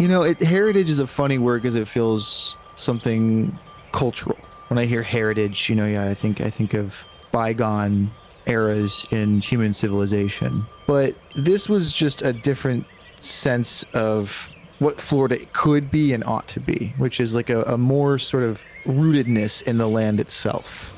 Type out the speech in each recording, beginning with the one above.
Heritage is a funny word because it feels something cultural. When I hear heritage, yeah, I think of bygone eras in human civilization. But this was just a different sense of what Florida could be and ought to be, which is like a more sort of rootedness in the land itself.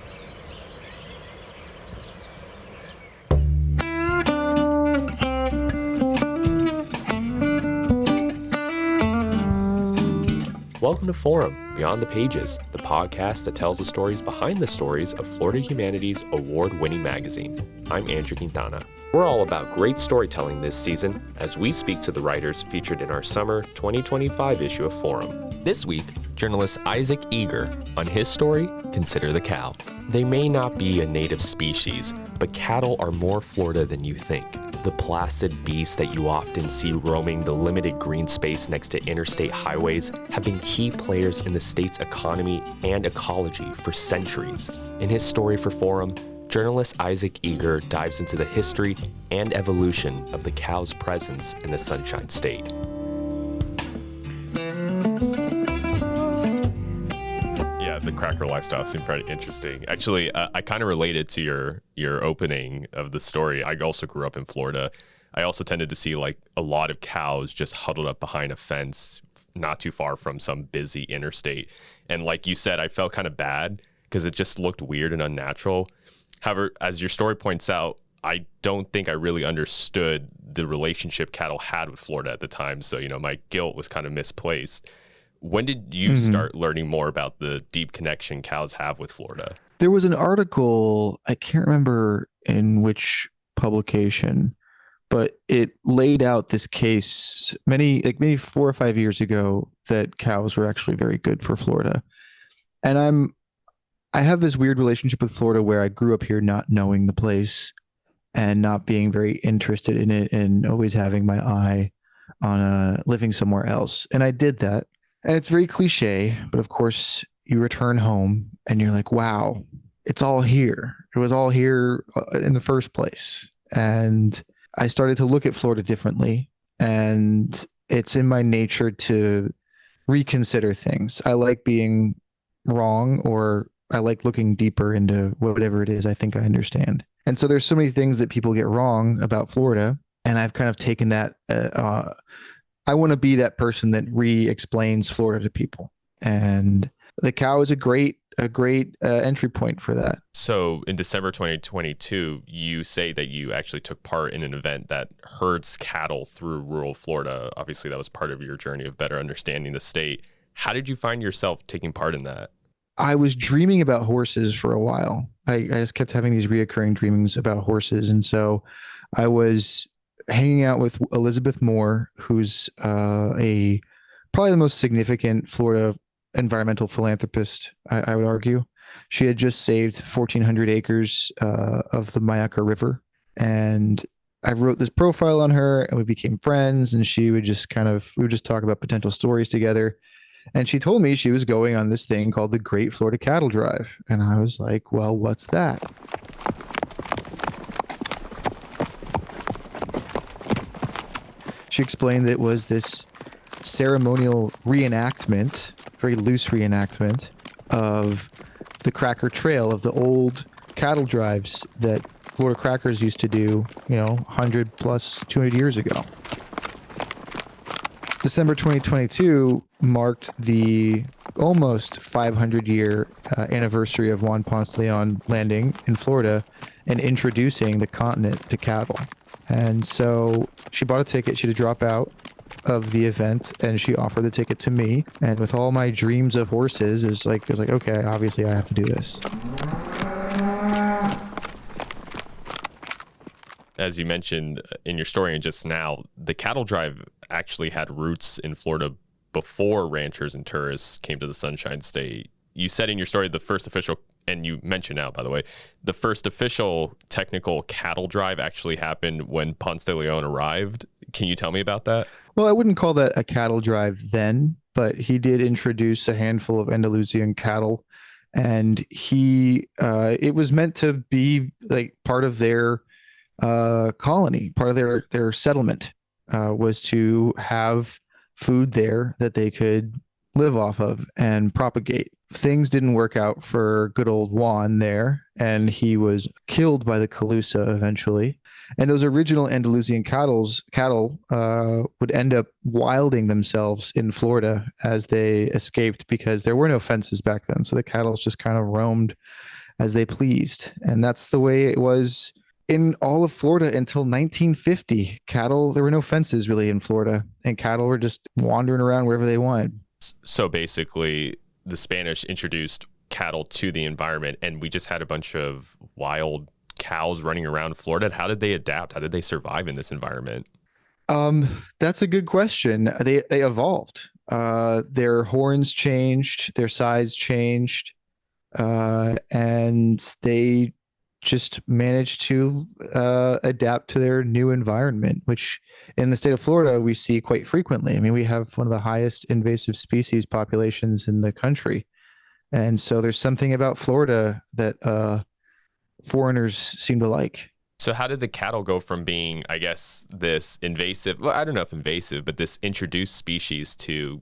Welcome to Forum, Beyond the Pages, the podcast that tells the stories behind the stories of Florida Humanities award-winning magazine. I'm Andrew Quintana. We're all about great storytelling this season as we speak to the writers featured in our summer 2025 issue of Forum. This week, journalist Isaac Eger on his story, Consider the Cow. They may not be a native species, but cattle are more Florida than you think. The placid beasts that you often see roaming the limited green space next to interstate highways have been key players in the state's economy and ecology for centuries. In his story for Forum, journalist Isaac Eger dives into the history and evolution of the cow's presence in the Sunshine State. The cracker lifestyle seemed pretty interesting. Actually, I kind of related to your opening of the story. I also grew up in Florida. I also tended to see like a lot of cows just huddled up behind a fence not too far from some busy interstate. And like you said, I felt kind of bad because it just looked weird and unnatural. However, as your story points out, I don't think I really understood the relationship cattle had with Florida at the time. So, my guilt was kind of misplaced. When did you start learning more about the deep connection cows have with Florida? There was an article, I can't remember in which publication, but it laid out this case maybe 4 or 5 years ago that cows were actually very good for Florida. And I have this weird relationship with Florida where I grew up here not knowing the place and not being very interested in it and always having my eye on living somewhere else. And I did that. And it's very cliche, but of course you return home and you're like, wow, it's all here. It was all here in the first place. And I started to look at Florida differently, and it's in my nature to reconsider things. I like being wrong, or I like looking deeper into whatever it is I think I understand. And so there's so many things that people get wrong about Florida. And I've kind of taken that, I want to be that person that re-explains Florida to people, and the cow is a great entry point for that. So in December 2022, you say that you actually took part in an event that herds cattle through rural Florida. Obviously, that was part of your journey of better understanding the state. How did you find yourself taking part in that? I was dreaming about horses for a while. I just kept having these reoccurring dreamings about horses, and so I was hanging out with Elizabeth Moore, who's probably the most significant Florida environmental philanthropist, I would argue. She had just saved 1,400 acres of the Mayaca River, and I wrote this profile on her, and we became friends. And we would just talk about potential stories together. And she told me she was going on this thing called the Great Florida Cattle Drive, and I was like, "Well, what's that?" She explained that it was this ceremonial reenactment, very loose reenactment of the Cracker Trail, of the old cattle drives that Florida crackers used to do, 100 plus 200 years ago. December 2022 marked the almost 500-year anniversary of Juan Ponce de Leon landing in Florida and introducing the continent to cattle. And so she bought a ticket. She had to drop out of the event, and she offered the ticket to me. And with all my dreams of horses, it was like, okay, obviously I have to do this. As you mentioned in your story and just now, the cattle drive actually had roots in Florida before ranchers and tourists came to the Sunshine State. You said in your story the first official, and you mentioned now, by the way, the first official technical cattle drive actually happened when Ponce de Leon arrived. Can you tell me about that? Well, I wouldn't call that a cattle drive then, but he did introduce a handful of Andalusian cattle, and it was meant to be like part of their colony, part of their settlement, was to have food there that they could live off of and propagate. Things didn't work out for good old Juan there, and he was killed by the Calusa eventually. And those original Andalusian cattle would end up wilding themselves in Florida as they escaped because there were no fences back then. So the cattle just kind of roamed as they pleased. And that's the way it was in all of Florida until 1950. Cattle, there were no fences really in Florida, and cattle were just wandering around wherever they wanted. So basically, the Spanish introduced cattle to the environment, and we just had a bunch of wild cows running around Florida. How did they adapt? How did they survive in this environment? That's a good question. They evolved. Their horns changed, their size changed, and they just managed to adapt to their new environment, which in the state of Florida we see quite frequently. I mean, we have one of the highest invasive species populations in the country, and so there's something about Florida that foreigners seem to like. So how did the cattle go from being, I guess, this invasive, well, I don't know if invasive, but this introduced species to,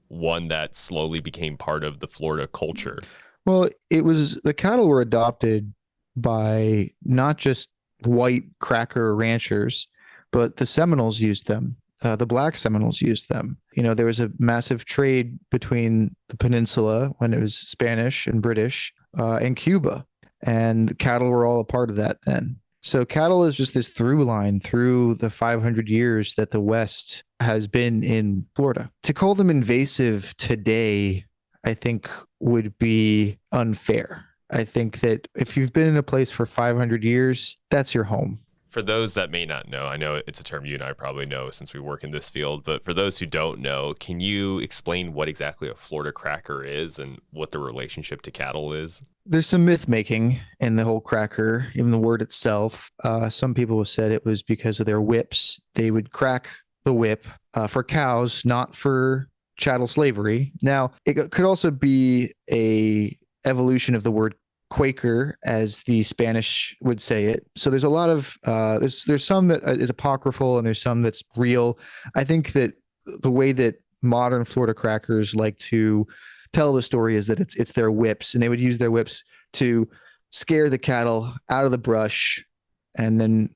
one that slowly became part of the Florida culture? Well, it was the cattle were adopted by not just white cracker ranchers, but the Seminoles used them. The black Seminoles used them. There was a massive trade between the peninsula when it was Spanish and British and Cuba, and the cattle were all a part of that then. So cattle is just this through line through the 500 years that the West has been in Florida. To call them invasive today, I think would be unfair. I think that if you've been in a place for 500 years, that's your home. For those that may not know, I know it's a term you and I probably know since we work in this field, but for those who don't know, can you explain what exactly a Florida cracker is and what the relationship to cattle is? There's some myth making in the whole cracker, even the word itself. Some people have said it was because of their whips. They would crack the whip for cows, not for chattel slavery. Now, it could also be a evolution of the word Quaker, as the Spanish would say it. So there's a lot of there's some that is apocryphal and there's some that's real. I think that the way that modern Florida crackers like to tell the story is that it's their whips, and they would use their whips to scare the cattle out of the brush and then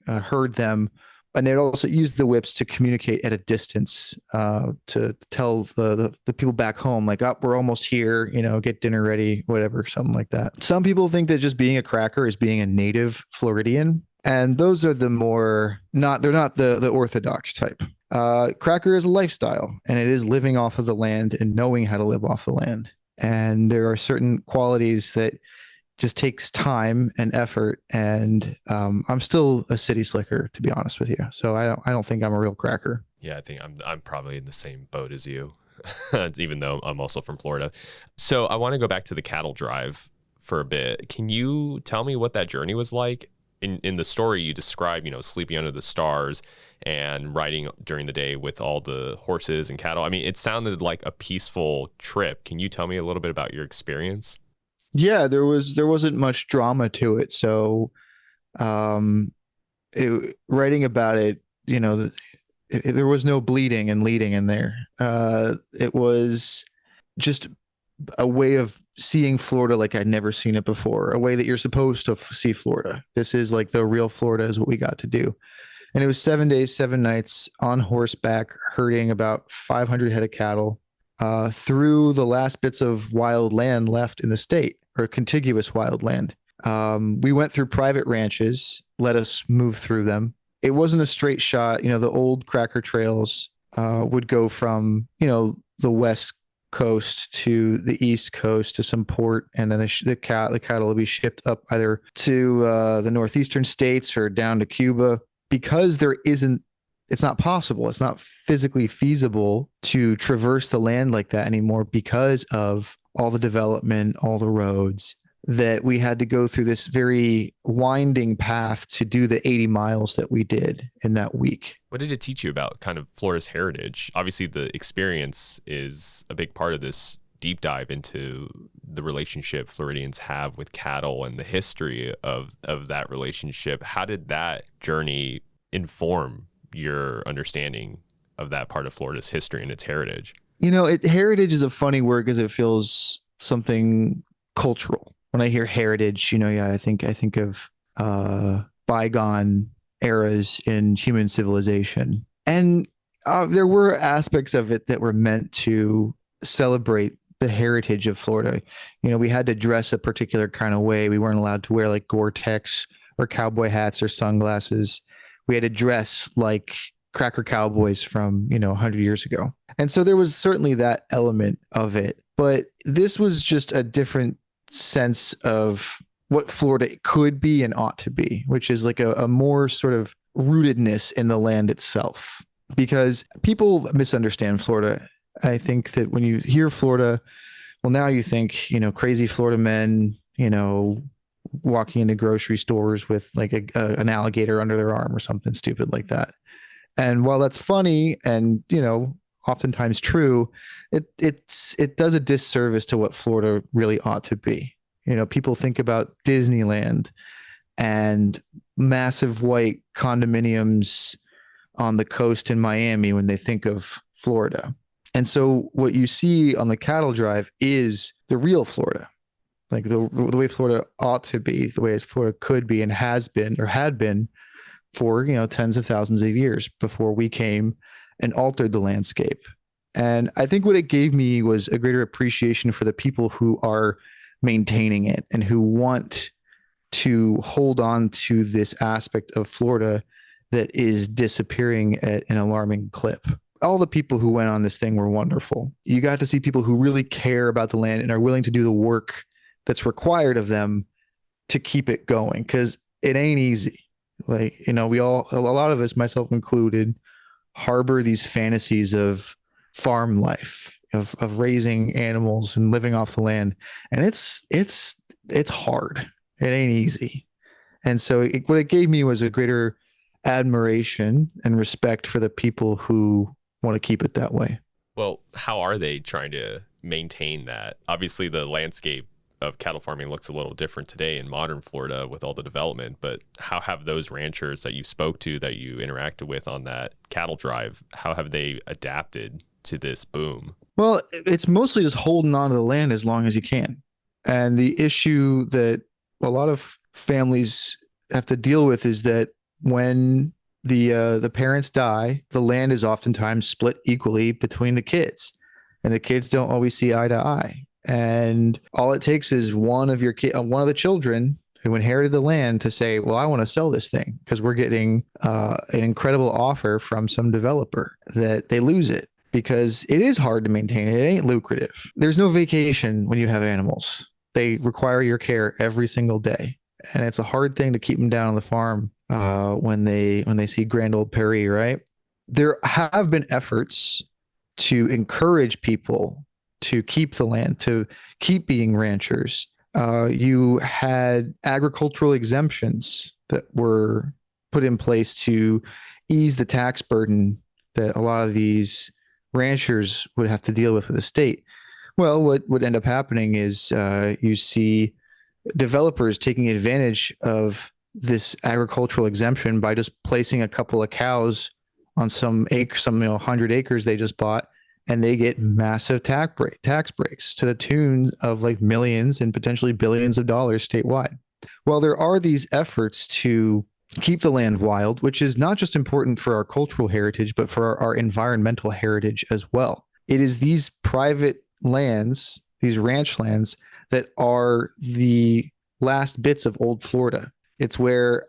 herd them. And they'd also use the whips to communicate at a distance to tell the people back home, like, oh, we're almost here, get dinner ready, whatever, something like that. Some people think that just being a cracker is being a native Floridian. And those are they're not the orthodox type. Cracker is a lifestyle, and it is living off of the land and knowing how to live off the land. And there are certain qualities that just takes time and effort, and I'm still a city slicker, to be honest with you. So I don't think I'm a real cracker. Yeah, I think I'm probably in the same boat as you, even though I'm also from Florida. So I want to go back to the cattle drive for a bit. Can you tell me what that journey was like? In the story you describe, sleeping under the stars and riding during the day with all the horses and cattle. I mean, it sounded like a peaceful trip. Can you tell me a little bit about your experience? Yeah, there wasn't much drama to it. So, writing about it, there was no bleeding and leading in there. It was just a way of seeing Florida like I'd never seen it before, a way that you're supposed to see Florida. This is like the real Florida is what we got to do. And it was 7 days, 7 nights on horseback, herding about 500 head of cattle through the last bits of wild land left in the state, or contiguous wild land. We went through private ranches, let us move through them. It wasn't a straight shot. The old cracker trails would go from, the west coast to the east coast to some port, and then the cattle will be shipped up either to the northeastern states or down to Cuba. Because it's not possible, it's not physically feasible to traverse the land like that anymore because of all the development, all the roads, that we had to go through this very winding path to do the 80 miles that we did in that week. What did it teach you about kind of Florida's heritage? Obviously, the experience is a big part of this deep dive into the relationship Floridians have with cattle and the history of that relationship. How did that journey inform your understanding of that part of Florida's history and its heritage. Heritage is a funny word because it feels something cultural. When I hear heritage, yeah, I think of bygone eras in human civilization. And there were aspects of it that were meant to celebrate the heritage of Florida. We had to dress a particular kind of way. We weren't allowed to wear like Gore-Tex or cowboy hats or sunglasses. We had to dress like cracker cowboys from, 100 years ago. And so there was certainly that element of it. But this was just a different sense of what Florida could be and ought to be, which is like a more sort of rootedness in the land itself. Because people misunderstand Florida. I think that when you hear Florida, well, now you think, crazy Florida men, walking into grocery stores with like an alligator under their arm or something stupid like that. And while that's funny and, oftentimes true, it does a disservice to what Florida really ought to be. People think about Disneyland and massive white condominiums on the coast in Miami when they think of Florida. And so what you see on the cattle drive is the real Florida, like the way Florida ought to be, the way Florida could be and has been or had been for, tens of thousands of years before we came and altered the landscape. And I think what it gave me was a greater appreciation for the people who are maintaining it and who want to hold on to this aspect of Florida that is disappearing at an alarming clip. All the people who went on this thing were wonderful. You got to see people who really care about the land and are willing to do the work that's required of them to keep it going, because it ain't easy. Like, a lot of us, myself included, harbor these fantasies of farm life, of raising animals and living off the land. And it's hard. It ain't easy. And so what it gave me was a greater admiration and respect for the people who want to keep it that way. Well, how are they trying to maintain that? Obviously, the landscape of cattle farming looks a little different today in modern Florida with all the development, but how have those ranchers that you spoke to, that you interacted with on that cattle drive, how have they adapted to this boom? Well, it's mostly just holding on to the land as long as you can. And the issue that a lot of families have to deal with is that when the parents die, the land is oftentimes split equally between the kids, and the kids don't always see eye to eye. And all it takes is one of the children who inherited the land to say, well, I want to sell this thing because we're getting an incredible offer from some developer, that they lose it because it is hard to maintain it. It ain't lucrative. There's no vacation when you have animals. They require your care every single day. And it's a hard thing to keep them down on the farm when they see grand old Perry, right? There have been efforts to encourage people to keep the land, to keep being ranchers. You had agricultural exemptions that were put in place to ease the tax burden that a lot of these ranchers would have to deal with the state. Well, what would end up happening is you see developers taking advantage of this agricultural exemption by just placing a couple of cows on some 100 acres they just bought, and they get massive tax breaks to the tune of like millions and potentially billions of dollars statewide. Well, there are these efforts to keep the land wild, which is not just important for our cultural heritage, but for our environmental heritage as well. It is these private lands, these ranch lands, that are the last bits of old Florida. It's where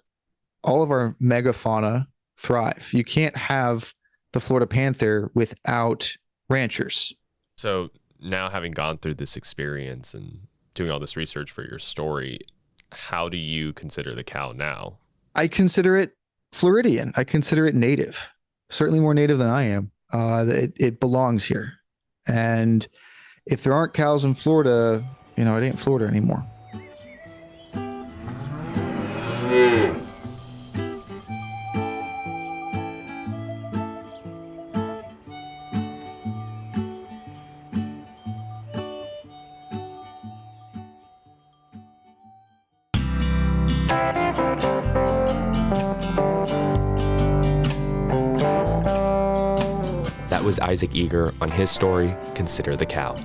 all of our megafauna thrive. You can't have the Florida panther without ranchers. So now, having gone through this experience and doing all this research for your story, how do you consider the cow now? I consider it Floridian. I consider it native, certainly more native than I am. It belongs here. And if there aren't cows in Florida, it ain't Florida anymore. was Isaac Eger on his story, Consider the Cow.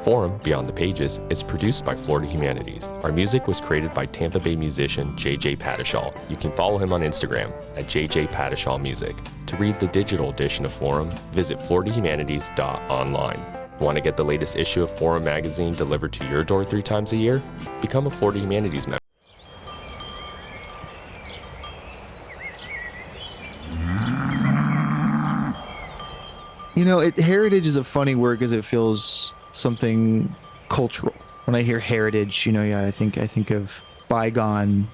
Forum, Beyond the Pages, is produced by Florida Humanities. Our music was created by Tampa Bay musician JJ Padishal. You can follow him on Instagram at JJ Padishal Music. To read the digital edition of Forum, visit floridahumanities.online. Want to get the latest issue of Forum magazine delivered to your door 3 times a year? Become a Florida Humanities member. Heritage is a funny word because it feels something cultural. When I hear heritage, I think of bygone